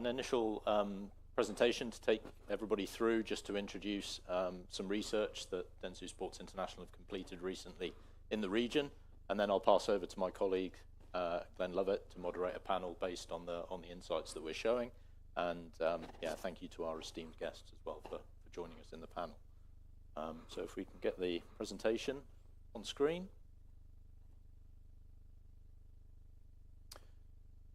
an initial presentation to take everybody through, just to introduce some research that Dentsu Sports International have completed recently in the region, and then I'll pass over to my colleague Glenn Lovett to moderate a panel based on the insights that we're showing. And yeah, thank you to our esteemed guests as well for joining us in the panel. So if we can get the presentation on screen.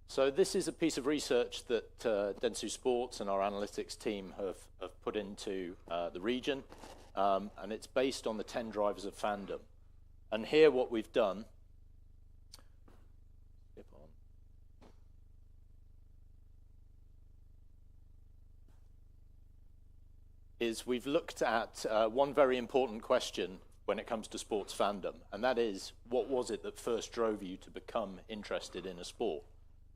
So this is a piece of research that Dentsu Sports and our analytics team have put into the region, and it's based on the 10 drivers of fandom. And here what we've done is we've looked at one very important question when it comes to sports fandom, and that is, what was it that first drove you to become interested in a sport?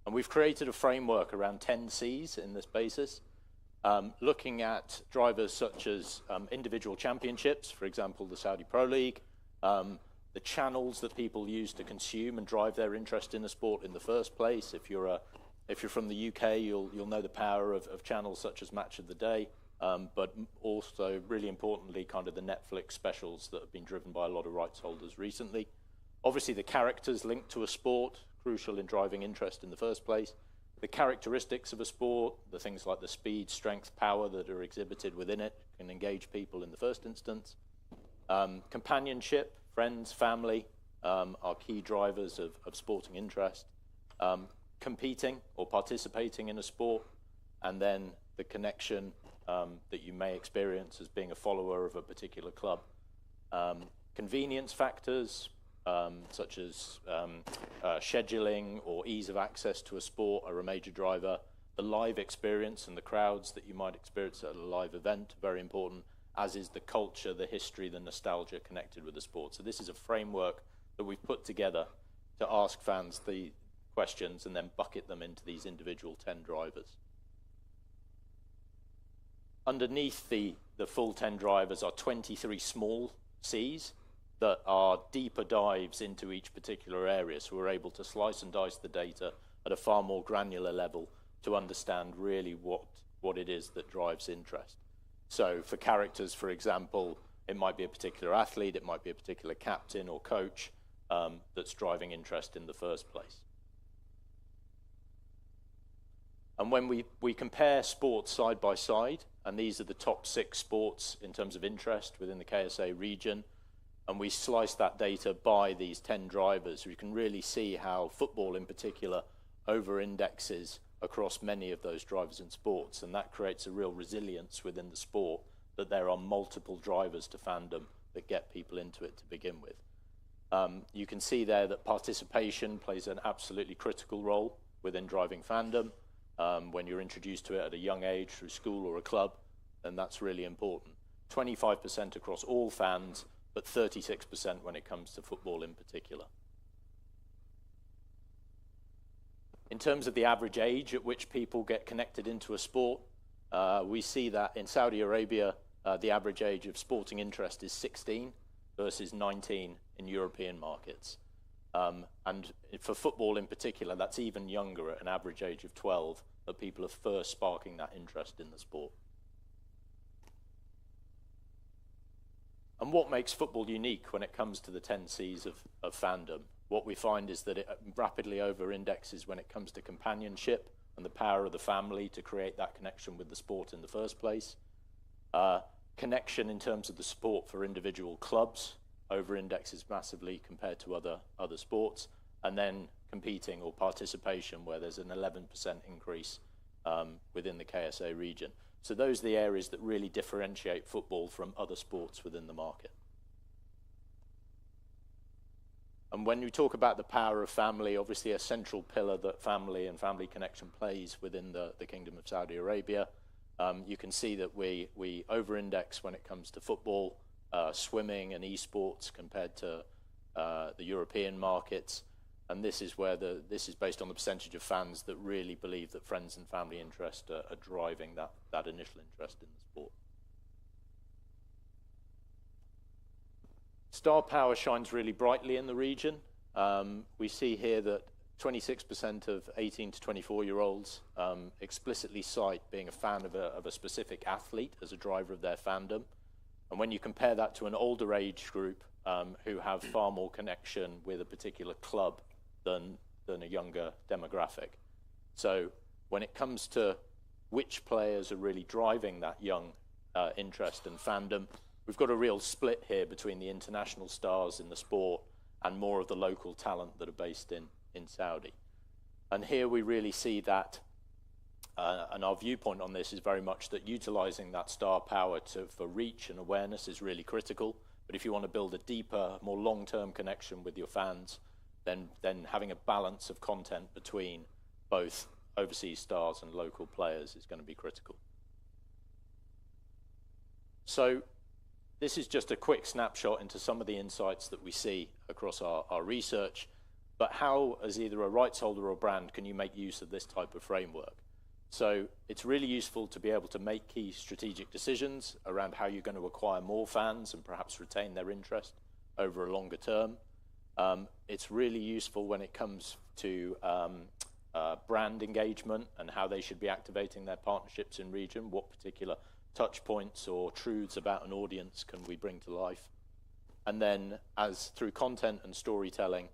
And we've created a framework around 10 C's in this basis, looking at drivers such as individual championships, for example, the Saudi Pro League, the channels that people use to consume and drive their interest in a sport in the first place. If you're from the UK, you'll know the power of channels such as Match of the Day, but also, really importantly, kind of the Netflix specials that have been driven by a lot of rights holders recently. Obviously, the characters linked to a sport, crucial in driving interest in the first place. The characteristics of a sport, the things like the speed, strength, power that are exhibited within it can engage people in the first instance. Companionship, friends, family are key drivers of sporting interest. Competing or participating in a sport, and then the connection that you may experience as being a follower of a particular club. Convenience factors, such as scheduling or ease of access to a sport are a major driver. The live experience and the crowds that you might experience at a live event, very important, as is the culture, the history, the nostalgia connected with the sport. So this is a framework that we've put together to ask fans the questions and then bucket them into these individual 10 drivers. Underneath the full 10 drivers are 23 small C's that are deeper dives into each particular area. So we're able to slice and dice the data at a far more granular level to understand really what it is that drives interest. So for characters, for example, it might be a particular athlete, it might be a particular captain or coach that's driving interest in the first place. And when we compare sports side by side, and these are the top 6 sports in terms of interest within the KSA region, and we slice that data by these 10 drivers, we can really see how football in particular over-indexes across many of those drivers in sports, and that creates a real resilience within the sport, that there are multiple drivers to fandom that get people into it to begin with. You can see there that participation plays an absolutely critical role within driving fandom. When you're introduced to it at a young age through school or a club, then that's really important. 25% across all fans, but 36% when it comes to football in particular. In terms of the average age at which people get connected into a sport, we see that in Saudi Arabia, the average age of sporting interest is 16 versus 19 in European markets. And for football in particular, that's even younger at an average age of 12, that people are first sparking that interest in the sport. And what makes football unique when it comes to the 10 C's of fandom? What we find is that it rapidly over-indexes when it comes to companionship and the power of the family to create that connection with the sport in the first place. Connection in terms of the support for individual clubs over-indexes massively compared to other sports. And then competing or participation, where there's an 11% increase within the KSA region. So those are the areas that really differentiate football from other sports within the market. And when you talk about the power of family, obviously a central pillar that family and family connection plays within the Kingdom of Saudi Arabia. You can see that we over-index when it comes to football, swimming and esports compared to the European markets. And this is where this is based on the percentage of fans that really believe that friends and family interest are driving that initial interest in the sport. Star power shines really brightly in the region. We see here that 26% of 18 to 24-year-olds explicitly cite being a fan of a specific athlete as a driver of their fandom. And when you compare that to an older age group who have far more connection with a particular club than a younger demographic. So when it comes to which players are really driving that young interest and fandom, we've got a real split here between the international stars in the sport and more of the local talent that are based in Saudi. And here we really see that, and our viewpoint on this is very much that utilizing that star power for reach and awareness is really critical. But if you want to build a deeper, more long-term connection with your fans, then having a balance of content between both overseas stars and local players is going to be critical. So this is just a quick snapshot into some of the insights that we see across our research, but how, as either a rights holder or brand, can you make use of this type of framework? So it's really useful to be able to make key strategic decisions around how you're going to acquire more fans and perhaps retain their interest over a longer term. It's really useful when it comes to brand engagement and how they should be activating their partnerships in region. What particular touch points or truths about an audience can we bring to life? And then as through content and storytelling,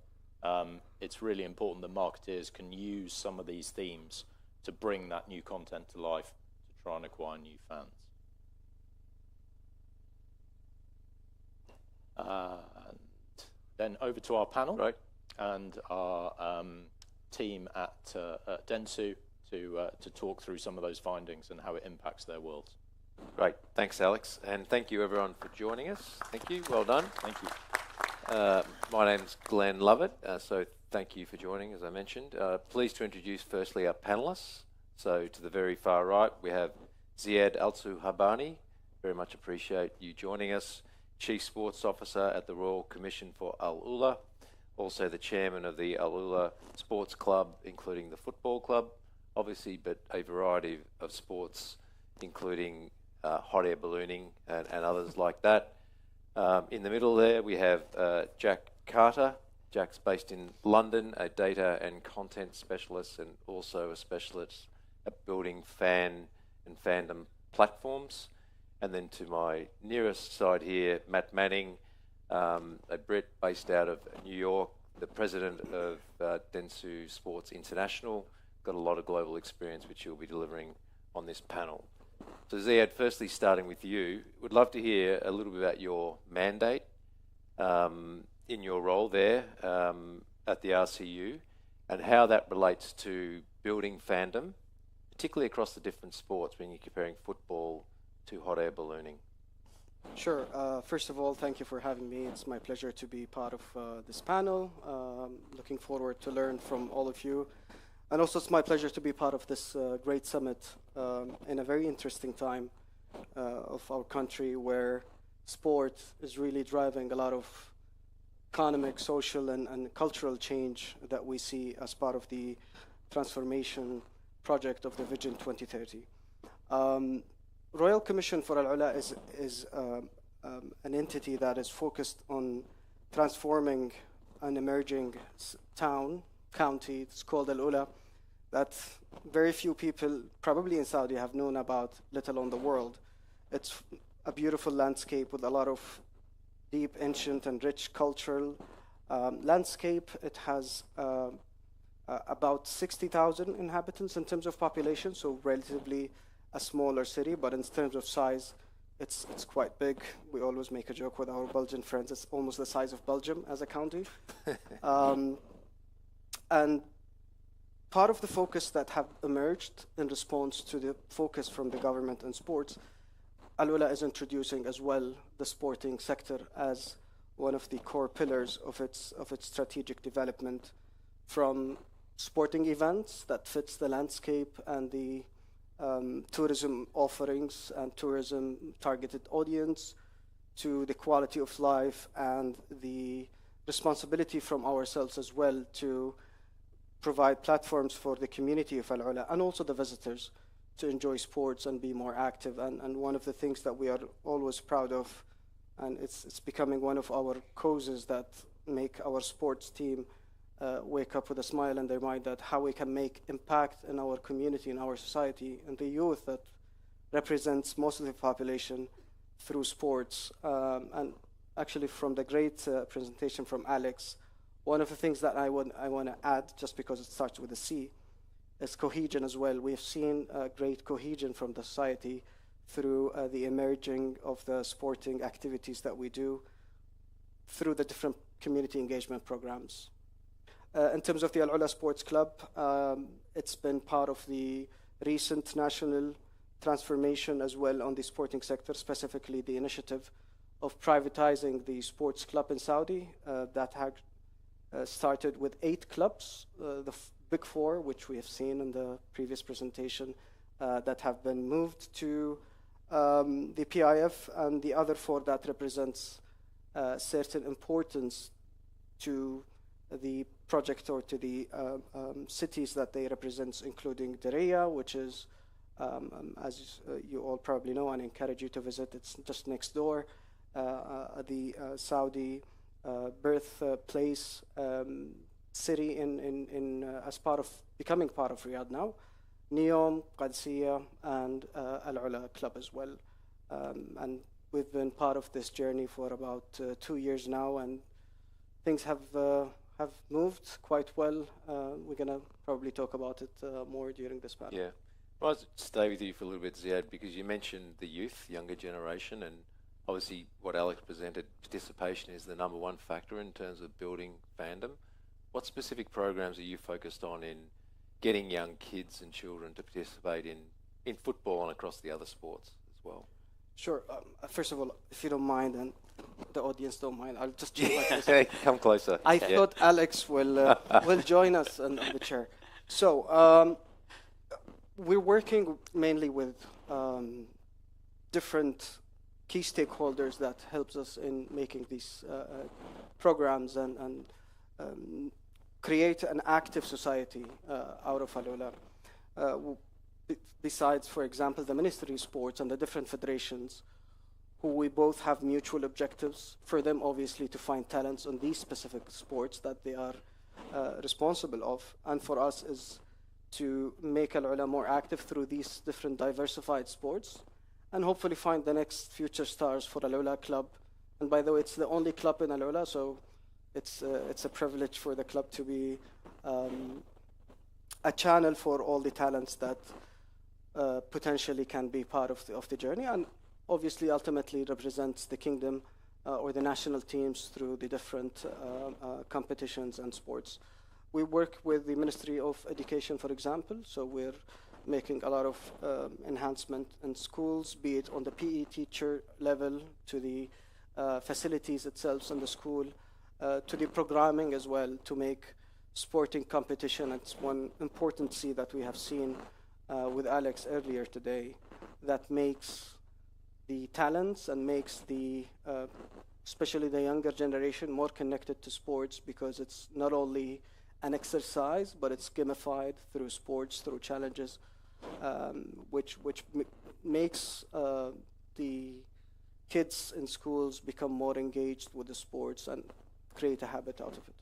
it's really important that marketeers can use some of these themes to bring that new content to life to try and acquire new fans. And then over to our panel, right, and our team at Dentsu to talk through some of those findings and how it impacts their worlds. Great, thanks Alex, and thank you everyone for joining us. Thank you, well done. Thank you. My name's Glenn Lovett, so thank you for joining, as I mentioned. Pleased to introduce firstly our panellists. So to the very far right, we have Ziad Alsuhaibani. Very much appreciate you joining us. Chief Sports Officer at the Royal Commission for Al Ula. Also the chairman of the Al Ula Sports Club, including the football club, obviously, but a variety of sports, including hot air ballooning and others like that. In the middle there, we have Jack Carter. Jack's based in London, a data and content specialist and also a specialist at building fan and fandom platforms. And then to my nearest side here, Matt Manning, a Brit based out of New York, the president of Dentsu Sports International, got a lot of global experience which you'll be delivering on this panel. So Ziad, firstly starting with you, would love to hear a little bit about your mandate in your role there at the RCU and how that relates to building fandom, particularly across the different sports when you're comparing football to hot air ballooning. Sure. First of all, thank you for having me. It's my pleasure to be part of this panel. Looking forward to learn from all of you. And also it's my pleasure to be part of this great summit in a very interesting time of our country where sport is really driving a lot of economic, social, and cultural change that we see as part of the transformation project of the Vision 2030. Royal Commission for Al Ula is an entity that is focused on transforming an emerging county. It's called Al Ula, that very few people, probably in Saudi, have known about, let alone the world. It's a beautiful landscape with a lot of deep, ancient, and rich cultural landscape. It has about 60,000 inhabitants in terms of population, so relatively a smaller city, but in terms of size, it's quite big. We always make a joke with our Belgian friends. It's almost the size of Belgium as a county. And part of the focus that have emerged in response to the focus from the government and sports, Al Ula is introducing as well the sporting sector as one of the core pillars of its strategic development, from sporting events that fits the landscape and the tourism offerings and tourism targeted audience, to the quality of life and the responsibility from ourselves as well to provide platforms for the community of Al Ula and also the visitors to enjoy sports and be more active. And one of the things that we are always proud of, and it's becoming one of our causes that make our sports team wake up with a smile in their mind that how we can make impact in our community, in our society, and the youth that represents most of the population through sports. And actually, from the great presentation from Alex, one of the things that I want to add, just because it starts with a C, is cohesion as well. We've seen great cohesion from the society through the emerging of the sporting activities that we do through the different community engagement programs. In terms of the Al Ula Sports Club, it's been part of the recent national transformation as well on the sporting sector, specifically the initiative of privatizing the sports club in Saudi that had started with 8 clubs, the big 4, which we have seen in the previous presentation, that have been moved to the PIF, and the other 4 that represents certain importance to the project or to the cities that they represent, including Diriyah, which is, as you all probably know, and encourage you to visit. It's just next door. The Saudi birthplace city as part of becoming part of Riyadh now. Neom, Qadsiya, and Al Ula Club as well. And we've been part of this journey for about 2 years now, and things have moved quite well. We're going to probably talk about it more during this panel. Yeah. Well, I'll stay with you for a little bit, Ziad, because you mentioned the youth, younger generation, and obviously what Alex presented, participation is the #1 factor in terms of building fandom. What specific programs are you focused on in getting young kids and children to participate in football and across the other sports as well? Sure. First of all, if you don't mind, and the audience don't mind, I'll just chill like this. Come closer. I thought Alex will join us on the chair. So we're working mainly with different key stakeholders that helps us in making these programs and create an active society out of Al Ula. Besides, for example, the Ministry of Sports and the different federations, who we both have mutual objectives for them, obviously, to find talents on these specific sports that they are responsible of, and for us is to make Al Ula more active through these different diversified sports, and hopefully find the next future stars for Al Ula Club. And by the way, it's the only club in Al Ula, so it's a privilege for the club to be a channel for all the talents that potentially can be part of the journey, and obviously ultimately represents the kingdom or the national teams through the different competitions and sports. We work with the Ministry of Education, for example, so we're making a lot of enhancement in schools, be it on the PE teacher level, to the facilities itself in the school, to the programming as well, to make sporting competition. It's one important C that we have seen with Alex earlier today, that makes the talents and makes the especially the younger generation more connected to sports, because it's not only an exercise, but it's gamified through sports, through challenges, which makes the kids in schools become more engaged with the sports and create a habit out of it.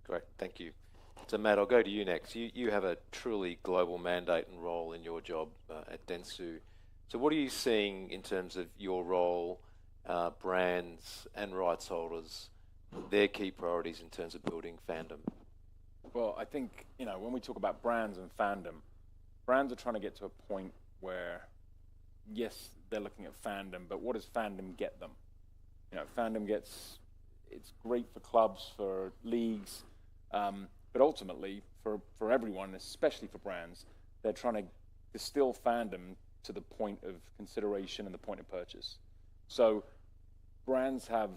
Great, thank you. So Matt, I'll go to you next. You have a truly global mandate and role in your job at Dentsu. So what are you seeing in terms of your role, brands and rights holders, their key priorities in terms of building fandom? Well, I think, when we talk about brands and fandom, brands are trying to get to a point where, yes, they're looking at fandom, but what does fandom get them? Fandom it's great for clubs, for leagues, but ultimately for everyone, especially for brands, they're trying to distill fandom to the point of consideration and the point of purchase. So brands have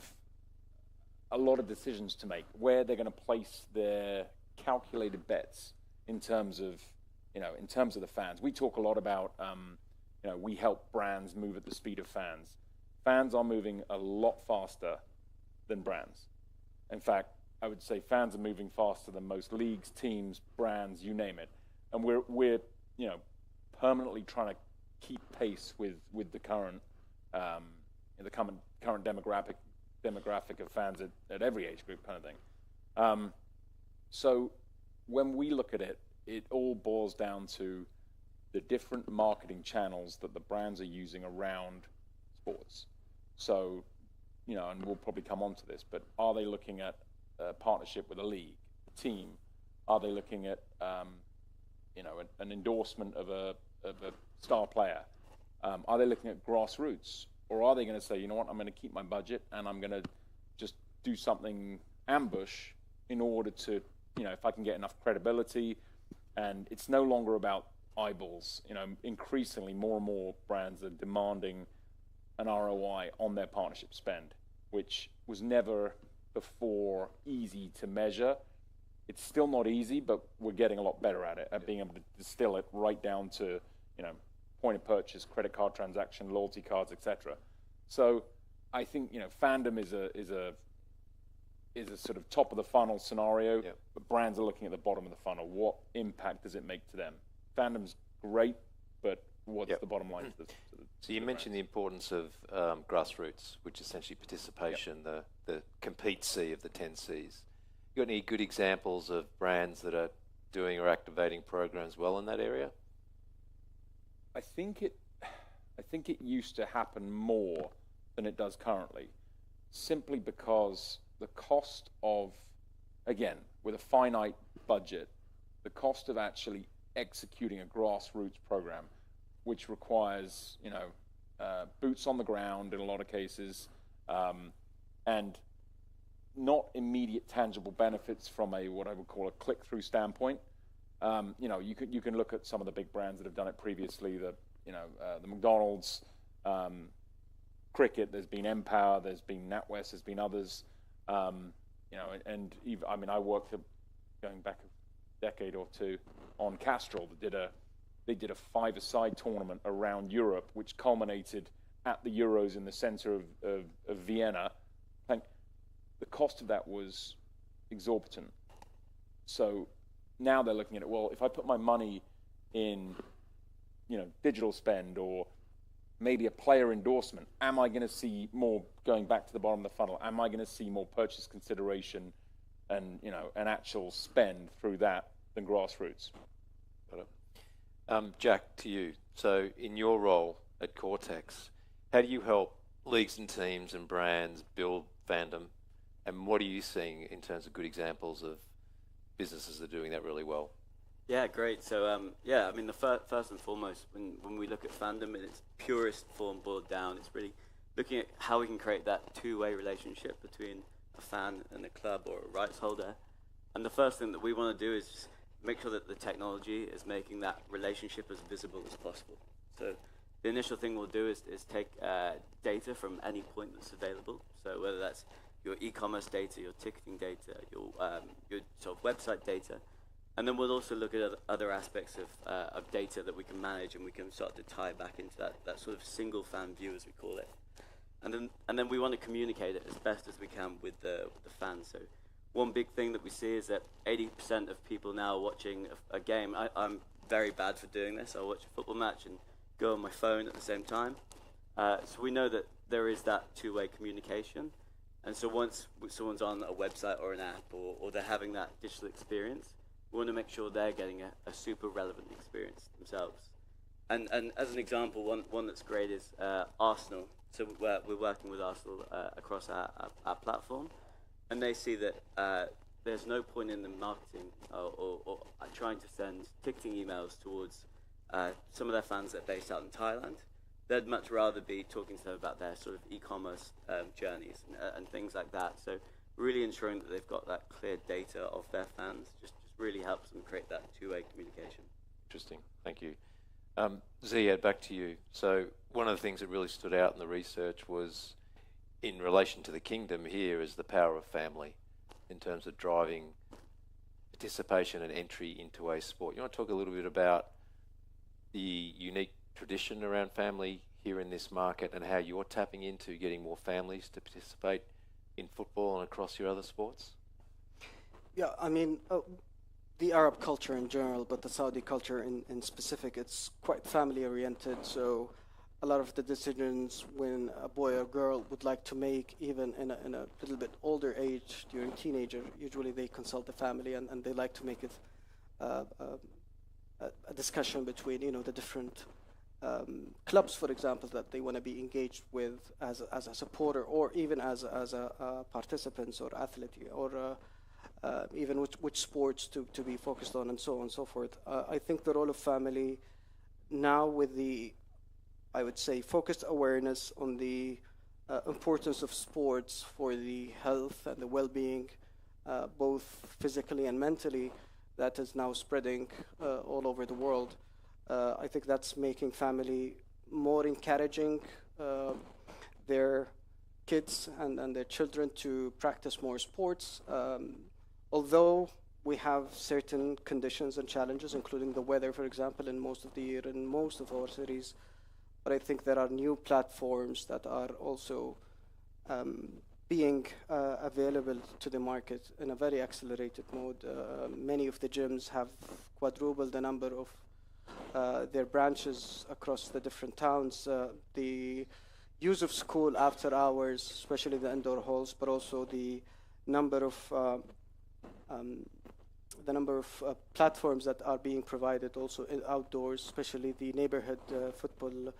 a lot of decisions to make, where they're going to place their calculated bets in terms of the fans. We talk a lot about, we help brands move at the speed of fans. Fans are moving a lot faster than brands. In fact, I would say fans are moving faster than most leagues, teams, brands, you name it. And we're permanently trying to keep pace with the current current demographic of fans at every age group, kind of thing. So when we look at it, it all boils down to the different marketing channels that the brands are using around sports. So, you know, and we'll probably come on to this, but are they looking at a partnership with a league, a team? Are they looking at, you know, an endorsement of a star player? Are they looking at grassroots? Or are they going to say, you know what, I'm going to keep my budget and I'm going to just do something ambush in order to, you know, if I can get enough credibility. And it's no longer about eyeballs. You know, increasingly more and more brands are demanding an ROI on their partnership spend, which was never before easy to measure. It's still not easy, but we're getting a lot better at it, at being able to distill it right down to, you know, point of purchase, credit card transaction, loyalty cards, etc. So I think, you know, fandom is a sort of top of the funnel scenario, but brands are looking at the bottom of the funnel. What impact does it make to them? Fandom's great, but what's the bottom line to the So you mentioned the importance of grassroots, which is essentially participation, the compete C of the 10 Cs. You got any good examples of brands that are doing or activating programs well in that area? I think it used to happen more than it does currently, simply because the cost of, again, with a finite budget, the cost of actually executing a grassroots program, which requires, you know, boots on the ground in a lot of cases, and not immediate tangible benefits from a what I would call a click-through standpoint. You know, you can look at some of the big brands that have done it previously. The McDonald's, cricket. There's been Empower. There's been NatWest. There's been others. You know, and even, I mean, I worked going back a decade or two on Castrol. They did a five-a-side tournament around Europe, which culminated at the Euros in the center of Vienna. And the cost of that was exorbitant. So now they're looking at it, well, if I put my money in, you know, digital spend or maybe a player endorsement, am I going to see more going back to the bottom of the funnel? Am I going to see more purchase consideration and, you know, an actual spend through that than grassroots? Got it. Jack, to you. So in your role at Cortex, how do you help leagues and teams and brands build fandom? And what are you seeing in terms of good examples of businesses that are doing that really well? Yeah, great. So, yeah, I mean, the first and foremost, when we look at fandom in its purest form boiled down, it's really looking at how we can create that two-way relationship between a fan and a club or a rights holder. And the first thing that we want to do is just make sure that the technology is making that relationship as visible as possible. So the initial thing we'll do is take data from any point that's available. So whether that's your e-commerce data, your ticketing data, your sort of website data. And then we'll also look at other aspects of data that we can manage, and we can start to tie back into that sort of single fan view, as we call it. And then we want to communicate it as best as we can with the fans. So one big thing that we see is that 80% of people now watching a game. I'm very bad for doing this. I'll watch a football match and go on my phone at the same time. So we know that there is that two-way communication. And so once someone's on a website or an app or they're having that digital experience, we want to make sure they're getting a super relevant experience themselves. And as an example, one that's great is Arsenal. So we're working with Arsenal across our platform, and they see that there's no point in them marketing or trying to send ticketing emails towards some of their fans that are based out in Thailand. They'd much rather be talking to them about their sort of e-commerce journeys and things like that. So really ensuring that they've got that clear data of their fans just really helps them create that two-way communication. Interesting. Thank you. Ziad, back to you. So one of the things that really stood out in the research was in relation to the kingdom here is the power of family in terms of driving participation and entry into a sport. You want to talk a little bit about the unique tradition around family here in this market and how you're tapping into getting more families to participate in football and across your other sports? Yeah, I mean, the Arab culture in general, but the Saudi culture in specific, it's quite family oriented. So a lot of the decisions when a boy or girl would like to make, even in a little bit older age, during teenager, usually they consult the family, and they like to make it a discussion between, the different clubs, for example, that they want to be engaged with as a supporter, or even as a participants or athlete, or even which sports to be focused on, and so on and so forth. I think the role of family now, with the, I would say, focused awareness on the importance of sports for the health and the well-being, both physically and mentally, that is now spreading all over the world. I think that's making family more encouraging their kids and their children to practice more sports. Although we have certain conditions and challenges, including the weather, for example, in most of the year in most of our cities, but I think there are new platforms that are also being available to the market in a very accelerated mode. Many of the gyms have quadrupled the number of their branches across the different towns. The use of school after hours, especially the indoor halls, but also the number of platforms that are being provided also outdoors, especially the neighborhood football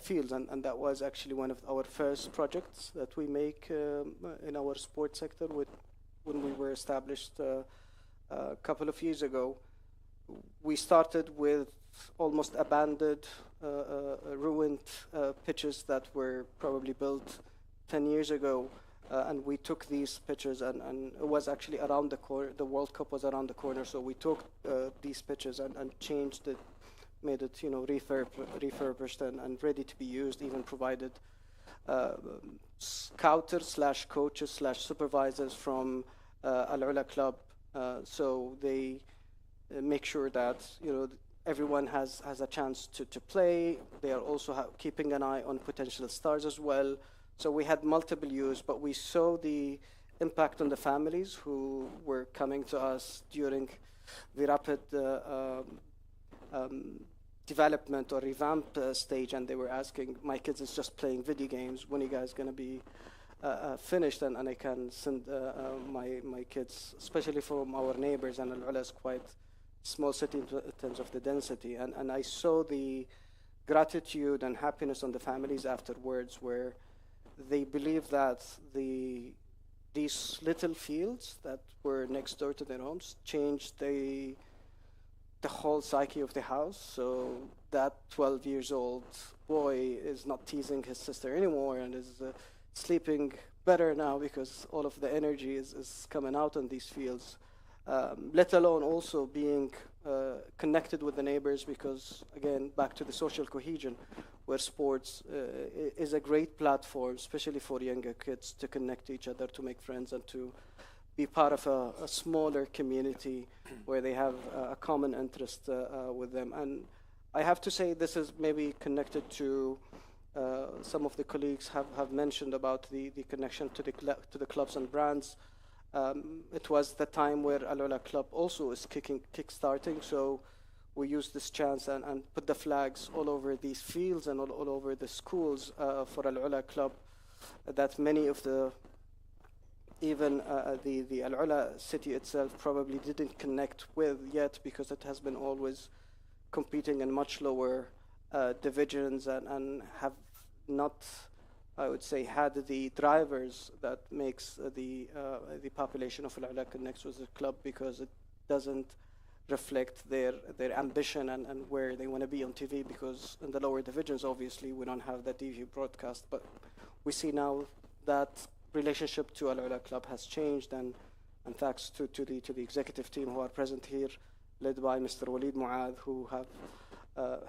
fields, and that was actually one of our first projects that we make in our sports sector when we were established a couple of years ago. We started with almost abandoned, ruined pitches that were probably built 10 years ago. And we took these pitches, and it was actually around the corner. The World Cup was around the corner, so we took these pitches and changed it, made it, refurbished and ready to be used. Even provided scouters / coaches / supervisors from Al Ula Club, so they make sure that everyone has a chance to play. They are also keeping an eye on potential stars as well. So we had multiple use, but we saw the impact on the families who were coming to us during the rapid development or revamp stage, and they were asking, my kids is just playing video games, when are you guys going to be finished, and I can send my kids, especially from our neighbors, and Al Ula is quite small city in terms of the density, and I saw the gratitude and happiness on the families afterwards, where they believe that these little fields that were next door to their homes changed the whole psyche of the house. So that 12 years old boy is not teasing his sister anymore and is sleeping better now because all of the energy is coming out on these fields, let alone also being connected with the neighbors, because again, back to the social cohesion, where sports is a great platform, especially for younger kids, to connect to each other, to make friends, and to be part of a smaller community where they have a common interest with them. And I have to say, this is maybe connected to some of the colleagues have mentioned about the connection to the clubs and brands. It was the time where Al Ula Club also is kick-starting, so we used this chance and put the flags all over these fields and all over the schools for Al Ula Club, that many of the Al Ula city itself probably didn't connect with yet, because it has been always competing in much lower divisions and have not, I would say, had the drivers that makes the population of Al Ula connects with the club, because it doesn't reflect their ambition and where they want to be on TV, because in the lower divisions, obviously, we don't have that TV broadcast. But we see now that relationship to Al Ula Club has changed, and thanks to the executive team who are present here, led by Mr. Walid Muad, who have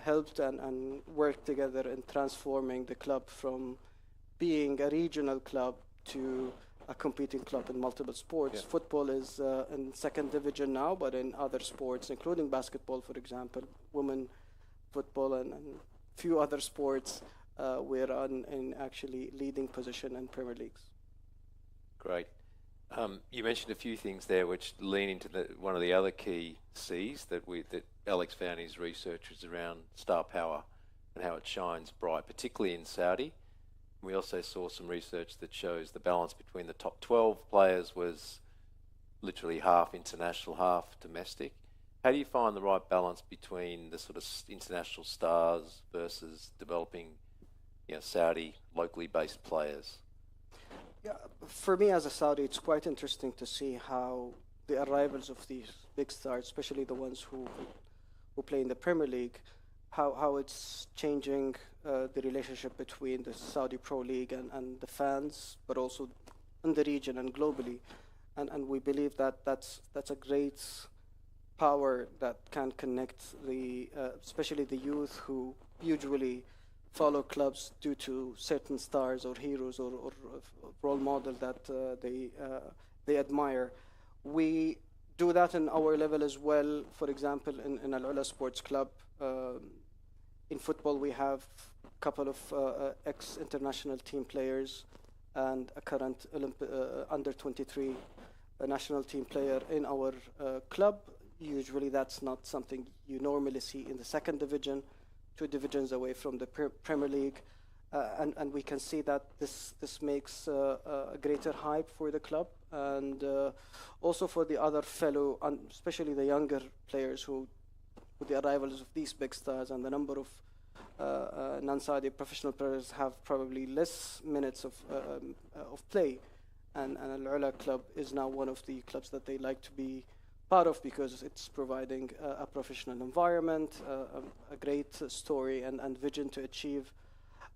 helped and worked together in transforming the club from being a regional club to a competing club in multiple sports. Yeah. Football is in second division now, but in other sports, including basketball, for example, women football, and few other sports, we're in actually leading position in Premier Leagues. Great. You mentioned a few things there which lean into one of the other key C's that Alex found in his research was around star power. and how it shines bright, particularly in Saudi. We also saw some research that shows the balance between the top 12 players was literally half international, half domestic. How do you find the right balance between the sort of international stars versus developing, Saudi locally based players? Yeah, for me as a Saudi, it's quite interesting to see how the arrivals of these big stars, especially the ones who play in the Premier League, how it's changing the relationship between the Saudi Pro League and the fans, but also in the region and globally. And we believe that that's a great power that can connect especially the youth who usually follow clubs due to certain stars or heroes or role model that they admire. We do that in our level as well. For example, in Al Ula Sports Club, in football we have a couple of ex-international team players and a current under 23 national team player in our club. Usually that's not something you normally see in the second division, 2 divisions away from the Premier League. And we can see that this makes a greater hype for the club and also for the other fellow, especially the younger players who, with the arrivals of these big stars and the number of non-Saudi professional players have probably less minutes of play. And Al Ula club is now one of the clubs that they like to be part of because it's providing a professional environment, a great story and vision to achieve.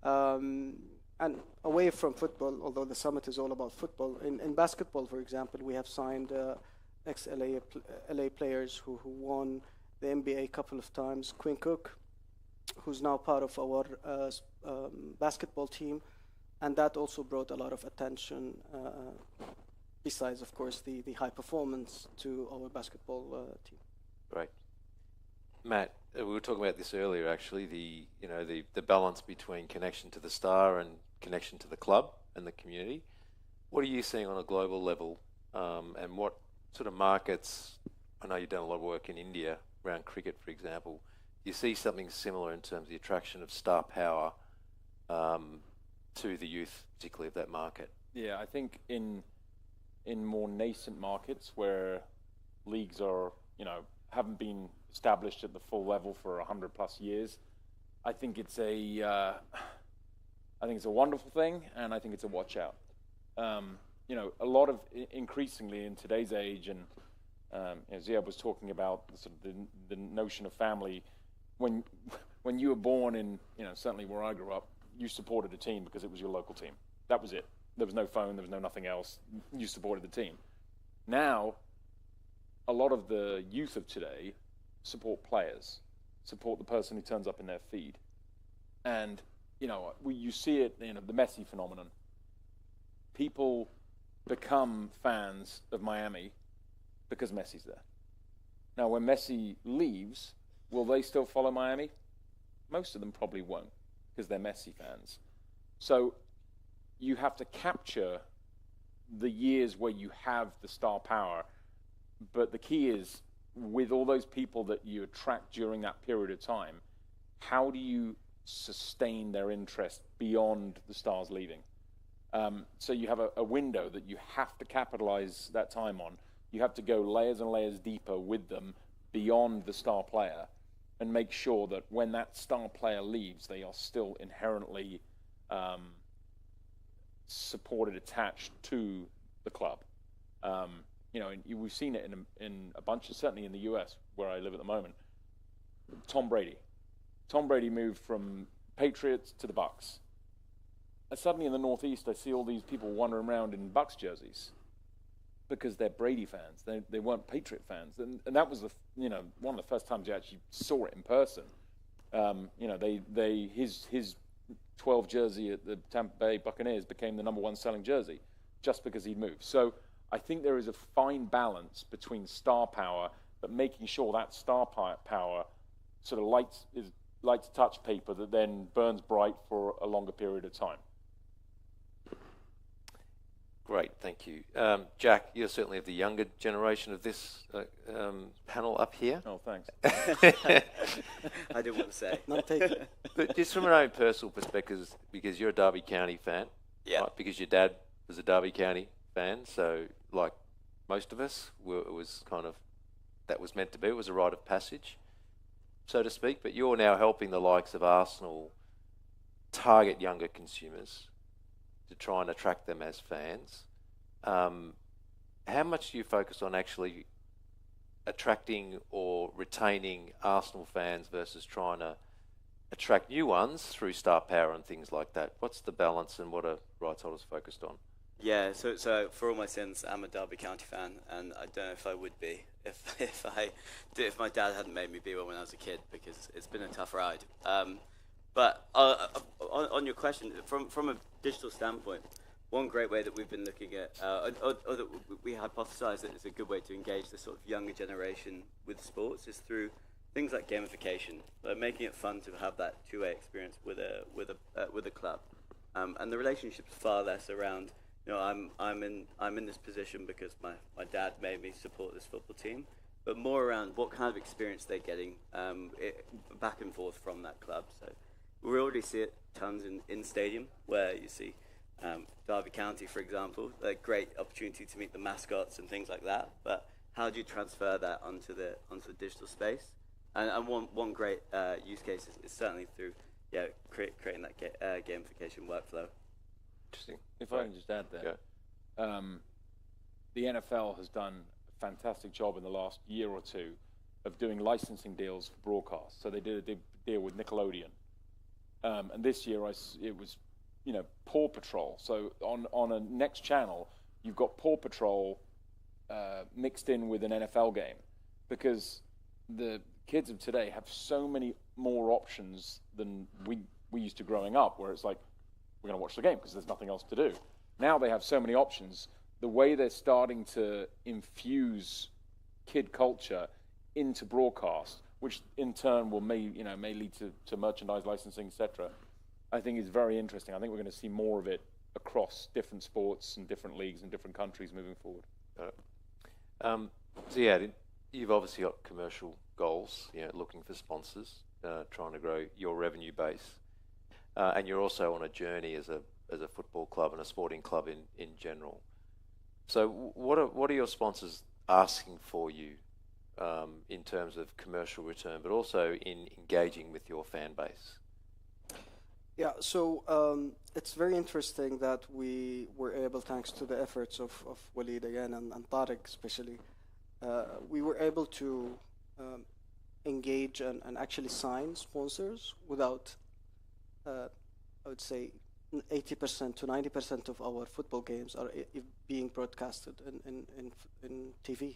And away from football, although the summit is all about football, in basketball, for example, we have signed ex-LA players who won the NBA a couple of times. Quinn Cook, who's now part of our basketball team, and that also brought a lot of attention, besides, of course, the high performance to our basketball team. Right. Matt, we were talking about this earlier, actually, the balance between connection to the star and connection to the club and the community. What are you seeing on a global level, and what sort of markets? I know you've done a lot of work in India around cricket, for example. Do you see something similar in terms of the attraction of star power to the youth, particularly of that market? Yeah, I think in more nascent markets where leagues are, haven't been established at the full level for 100+ years, I think it's a wonderful thing, and I think it's a watch out. A lot of increasingly in today's age, and Ziad was talking about the notion of family. When you were born in, certainly where I grew up, you supported a team because it was your local team. That was it. There was no phone, there was no nothing else. You supported the team. Now, a lot of the youth of today support players, support the person who turns up in their feed. And, you see it, the Messi phenomenon. People become fans of Miami because Messi's there. Now, when Messi leaves, will they still follow Miami? Most of them probably won't because they're Messi fans. So you have to capture the years where you have the star power. But the key is, with all those people that you attract during that period of time, how do you sustain their interest beyond the stars leaving? So you have a window that you have to capitalize that time on. You have to go layers and layers deeper with them beyond the star player and make sure that when that star player leaves, they are still inherently supported, attached to the club. We've seen it in a bunch of, certainly in the US, where I live at the moment. Tom Brady moved from Patriots to the Bucks. And suddenly in the Northeast, I see all these people wandering around in Bucks jerseys because they're Brady fans. They weren't Patriot fans. And that was one of the first times you actually saw it in person. His 12 jersey at the Tampa Bay Buccaneers became the #1 selling jersey just because he moved. So I think there is a fine balance between star power, but making sure that star power sort of lights touch paper that then burns bright for a longer period of time. Great, thank you. Jack, you're certainly of the younger generation of this panel up here. Oh, thanks. I didn't want to say. Not taken. But just from an own personal perspective, because you're a Derby County fan, Yeah. right? Because your dad was a Derby County fan, so like most of us, it was kind of, that was meant to be. It was a rite of passage, so to speak. But you're now helping the likes of Arsenal target younger consumers to try and attract them as fans. How much do you focus on actually attracting or retaining Arsenal fans versus trying to attract new ones through star power and things like that? What's the balance and what are rights holders focused on? Yeah, so for all my sins, I'm a Derby County fan, and I don't know if I would be if my dad hadn't made me be one when I was a kid, because it's been a tough ride. But on your question, from a digital standpoint, one great way that we've been looking at, or that we hypothesize that is a good way to engage the sort of younger generation with sports, is through things like gamification, like making it fun to have that two-way experience with a club, and the relationship's far less around, you know, I'm in this position because my dad made me support this football team, but more around what kind of experience they're getting back and forth from that club. So we already see it tons in stadium, where you see Derby County, for example, a great opportunity to meet the mascots and things like that. But how do you transfer that onto the digital space? And one great use case is certainly through creating that gamification workflow. Interesting. If I can just add there, the NFL has done a fantastic job in the last year or two of doing licensing deals for broadcast. So they did a deal with Nickelodeon, and this year it was, you know, Paw Patrol. So on a next channel, you've got Paw Patrol mixed in with an NFL game, because the kids of today have so many more options than we used to growing up, where it's like, we're going to watch the game because there's nothing else to do. Now they have so many options. The way they're starting to infuse kid culture into broadcast, which in turn may lead to merchandise licensing, etc., I think is very interesting. I think we're going to see more of it across different sports and different leagues and different countries moving forward. Ziad, you've obviously got commercial goals, you know, looking for sponsors, trying to grow your revenue base. And you're also on a journey as a football club and a sporting club in general. So what are your sponsors asking for you in terms of commercial return, but also in engaging with your fan base? Yeah, so it's very interesting that we were able, thanks to the efforts of Walid again and Tariq especially, we were able to engage and actually sign sponsors without, I would say, 80% to 90% of our football games are being broadcasted in TV.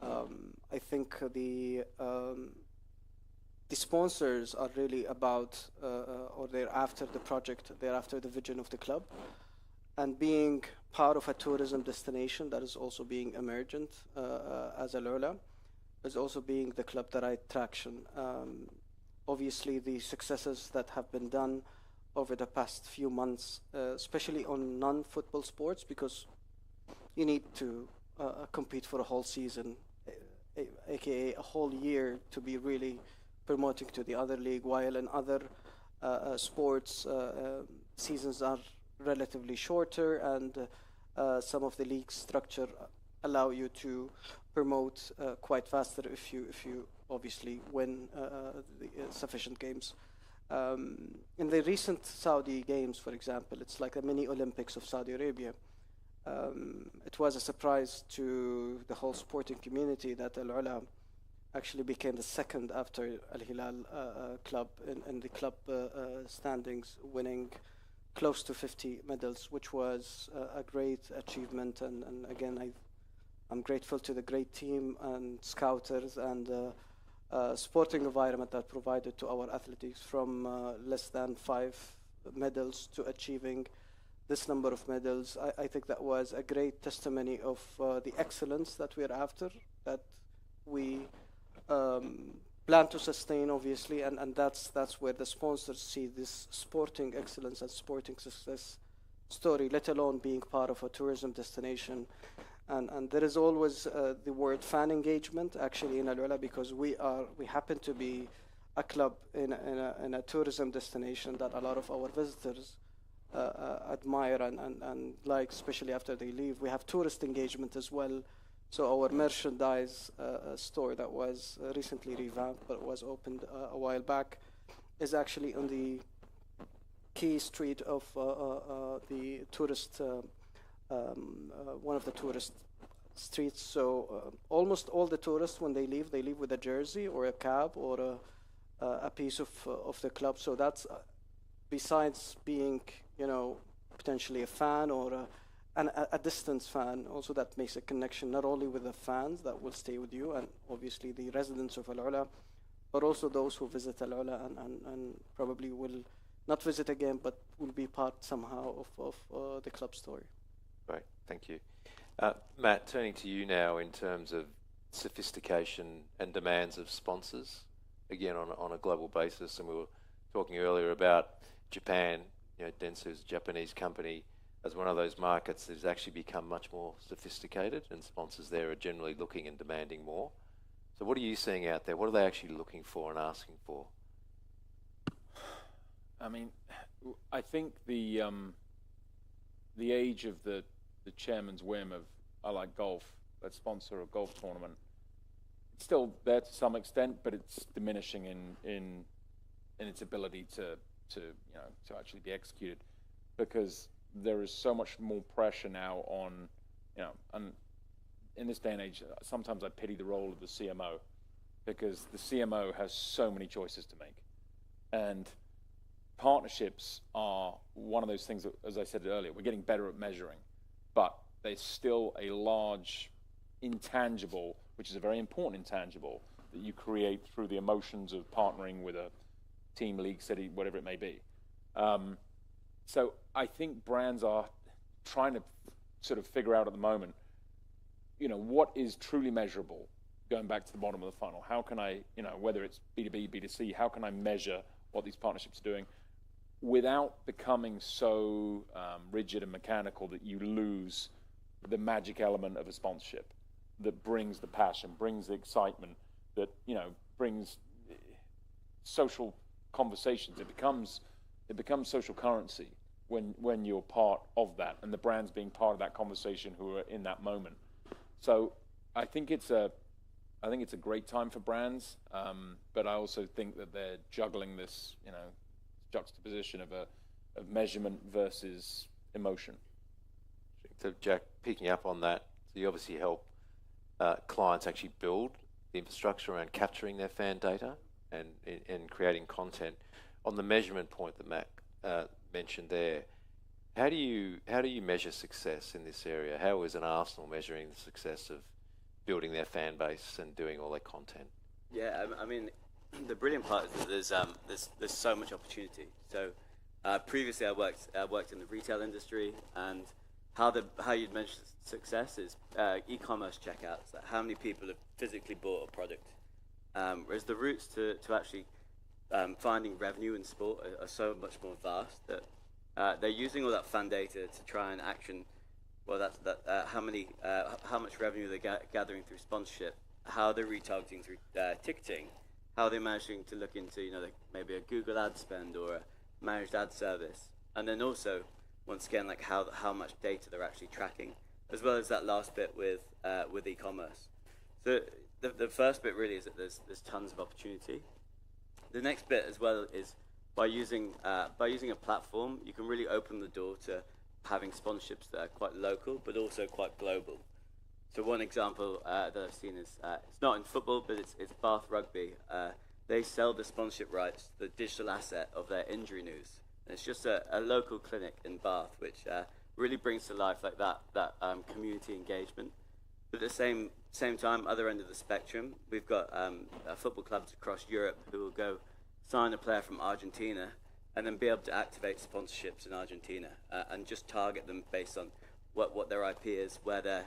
I think the sponsors are really about, or they're after the project, they're after the vision of the club, and being part of a tourism destination that is also being emergent as a Lola, is also being the club the right traction. Obviously, the successes that have been done over the past few months, especially on non-football sports, because you need to compete for a whole season, aka a whole year, to be really promoting to the other league, while in other sports seasons are relatively shorter, and some of the league structure allow you to promote quite faster if you obviously win sufficient games. In the recent Saudi games, for example, it's like a mini Olympics of Saudi Arabia. It was a surprise to the whole sporting community that Al Ula actually became the second after Al Hilal club in the club standings, winning close to 50 medals, which was a great achievement. And again, I'm grateful to the great team and scouters and sporting environment that provided to our athletes, from less than 5 medals to achieving this number of medals. I think that was a great testimony of the excellence that we're after, that we plan to sustain, obviously, and that's where the sponsors see this sporting excellence and sporting success story, let alone being part of a tourism destination. And there is always the word fan engagement actually in Al Ula, because we happen to be a club in a tourism destination that a lot of our visitors admire and like, especially after they leave. We have tourist engagement as well. So our merchandise store that was recently revamped but was opened a while back is actually on the key street of the tourist, one of the tourist streets. So almost all the tourists, when they leave with a jersey or a cap or a piece of the club. So that's besides being, potentially a fan or a distance fan, also that makes a connection not only with the fans that will stay with you and obviously the residents of Al Ula, but also those who visit Al Ula and probably will not visit again, but will be part somehow of the club story. Great, thank you. Matt, turning to you now in terms of sophistication and demands of sponsors, again on a global basis, and we were talking earlier about Japan, Dentsu's a Japanese company, as one of those markets that has actually become much more sophisticated, and sponsors there are generally looking and demanding more. So what are you seeing out there? What are they actually looking for and asking for? I mean, I think the age of the chairman's whim of, I like golf, let's sponsor a golf tournament, it's still there to some extent, but it's diminishing in its ability to actually be executed, because there is so much more pressure now on, and in this day and age, sometimes I pity the role of the CMO, because the CMO has so many choices to make. And partnerships are one of those things that, as I said earlier, we're getting better at measuring, but there's still a large intangible, which is a very important intangible, that you create through the emotions of partnering with a team, league, city, whatever it may be. So I think brands are trying to sort of figure out at the moment, what is truly measurable, going back to the bottom of the funnel. How can I, whether it's B2B, B2C, how can I measure what these partnerships are doing without becoming so rigid and mechanical that you lose the magic element of a sponsorship that brings the passion, brings the excitement, that, brings social conversations. It becomes social currency when you're part of that, and the brands being part of that conversation who are in that moment. So I think it's a great time for brands, but I also think that they're juggling this, juxtaposition of measurement versus emotion. So Jack, picking up on that, so you obviously help clients actually build the infrastructure around capturing their fan data and creating content. On the measurement point that Matt mentioned there, how do you measure success in this area? How is an Arsenal measuring the success of building their fan base and doing all their content? Yeah, I mean, the brilliant part is that there's so much opportunity. So previously I worked in the retail industry, and how you'd measure success is e-commerce checkouts, like how many people have physically bought a product. Whereas the routes to actually finding revenue in sport are so much more vast that they're using all that fan data to try and action. Well, how much revenue they're gathering through sponsorship, how they're retargeting through ticketing, how they're managing to look into maybe a Google ad spend or a managed ad service, and then also once again like how much data they're actually tracking, as well as that last bit with e-commerce. So the first bit really is that there's tons of opportunity. The next bit as well is by using a platform, you can really open the door to having sponsorships that are quite local but also quite global. So one example that I've seen is it's not in football, but it's Bath Rugby. They sell the sponsorship rights, the digital asset of their injury news. And it's just a local clinic in Bath, which really brings to life like that community engagement. But at the same time, other end of the spectrum, we've got football clubs across Europe who will go sign a player from Argentina and then be able to activate sponsorships in Argentina and just target them based on what their IP is, where they're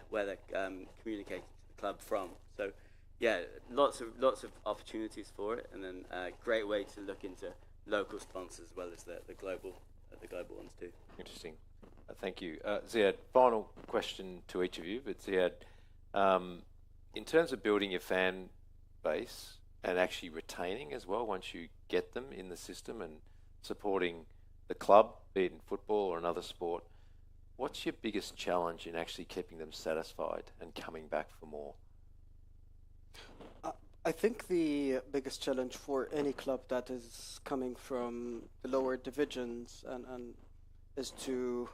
communicating to the club from. So yeah, lots of opportunities for it, and then a great way to look into local sponsors as well as the global ones too. Interesting. Thank you. Ziad, final question to each of you, but Ziad, in terms of building your fan base and actually retaining as well once you get them in the system and supporting the club, be it in football or another sport, what's your biggest challenge in actually keeping them satisfied and coming back for more? I think the biggest challenge for any club that is coming from the lower divisions and is to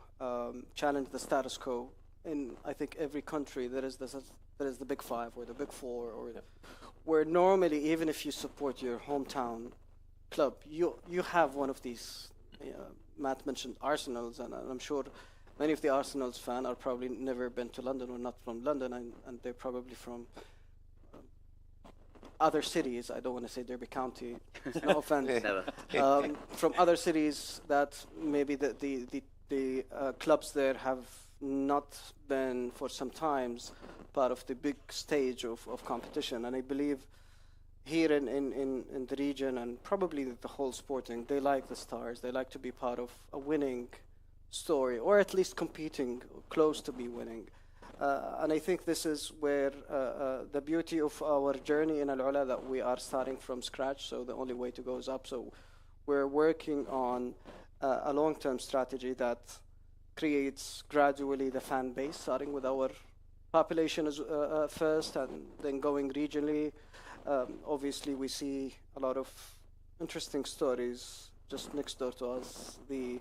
challenge the status quo. In I think every country there is the big five or the big four, or where normally even if you support your hometown club, you have one of these. Matt mentioned Arsenal's, and I'm sure many of the Arsenal's fans are probably never been to London or not from London, and they're probably from other cities. I don't want to say Derby County, no offense. From other cities that maybe the clubs there have not been for some times part of the big stage of competition. And I believe here in the region and probably the whole sporting, they like the stars. They like to be part of a winning story, or at least competing close to be winning. And I think this is where the beauty of our journey in Al Ula, that we are starting from scratch, so the only way to go is up. So we're working on a long-term strategy that creates gradually the fan base, starting with our population as first and then going regionally. Obviously, we see a lot of interesting stories just next door to us, the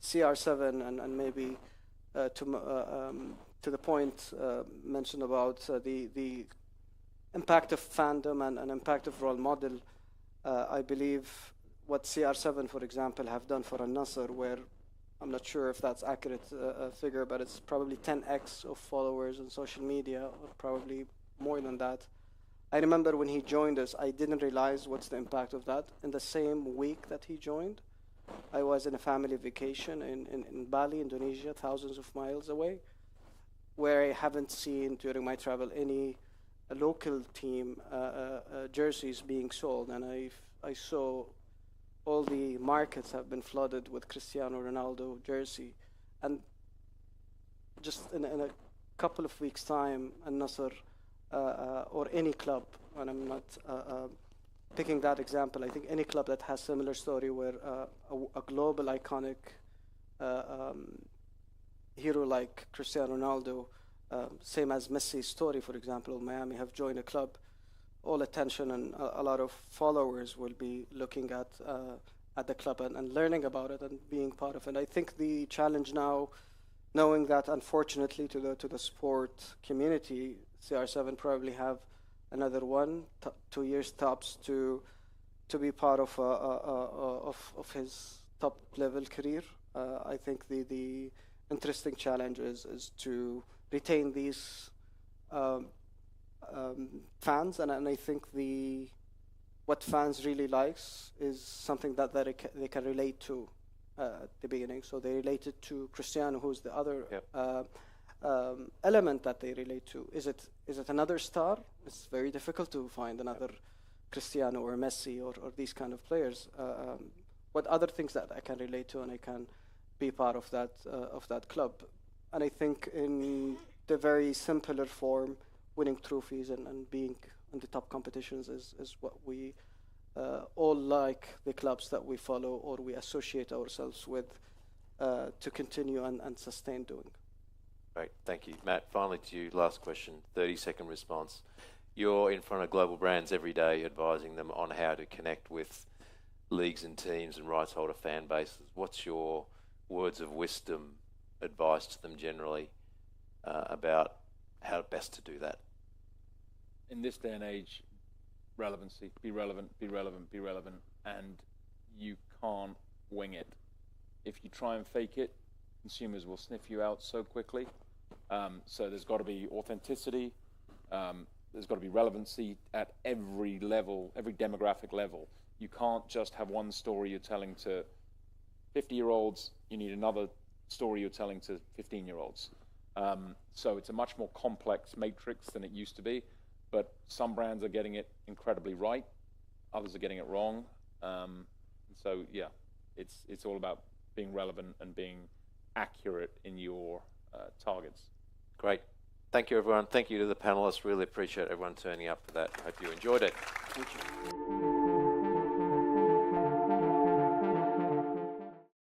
CR7 and maybe to the point mentioned about the impact of fandom and impact of role model. I believe what CR7, for example, have done for Al Nassr, where I'm not sure if that's accurate figure, but it's probably 10x of followers on social media, or probably more than that. I remember when he joined us, I didn't realize what's the impact of that. In the same week that he joined, I was in a family vacation in Bali, Indonesia, thousands of miles away, where I haven't seen during my travel any local team jerseys being sold. And I saw all the markets have been flooded with Cristiano Ronaldo jersey. And just in a couple of weeks' time, Al Nassr or any club, and I'm not picking that example, I think any club that has similar story where a global iconic hero like Cristiano Ronaldo, same as Messi's story, for example, Miami have joined a club, all attention and a lot of followers will be looking at the club and learning about it and being part of it. I think the challenge now, knowing that unfortunately to the sport community, CR7 probably have another 2 years tops to be part of his top level career. I think the interesting challenge is to retain these fans, and I think what fans really likes is something that they can relate to at the beginning. So they related to Cristiano, who's the other element that they relate to. Is it another star? It's very difficult to find another Cristiano or Messi or these kind of players. What other things that I can relate to and I can be part of that club? And I think in the very simpler form, winning trophies and being in the top competitions is what we all like the clubs that we follow or we associate ourselves with to continue and sustain doing. Great, thank you. Matt, finally to you, last question, 30-second response. You're in front of global brands every day advising them on how to connect with leagues and teams and rights holder fan bases. What's your words of wisdom, advice to them generally about how best to do that? In this day and age, relevancy, be relevant, be relevant, be relevant, and you can't wing it. If you try and fake it, consumers will sniff you out so quickly. So there's got to be authenticity. There's got to be relevancy at every level, every demographic level. You can't just have one story you're telling to 50-year-olds. You need another story you're telling to 15-year-olds. So it's a much more complex matrix than it used to be. But some brands are getting it incredibly right. Others are getting it wrong. So yeah, it's all about being relevant and being accurate in your targets. Great. Thank you, everyone. Thank you to the panelists. Really appreciate everyone turning up for that. Hope you enjoyed it. Thank you.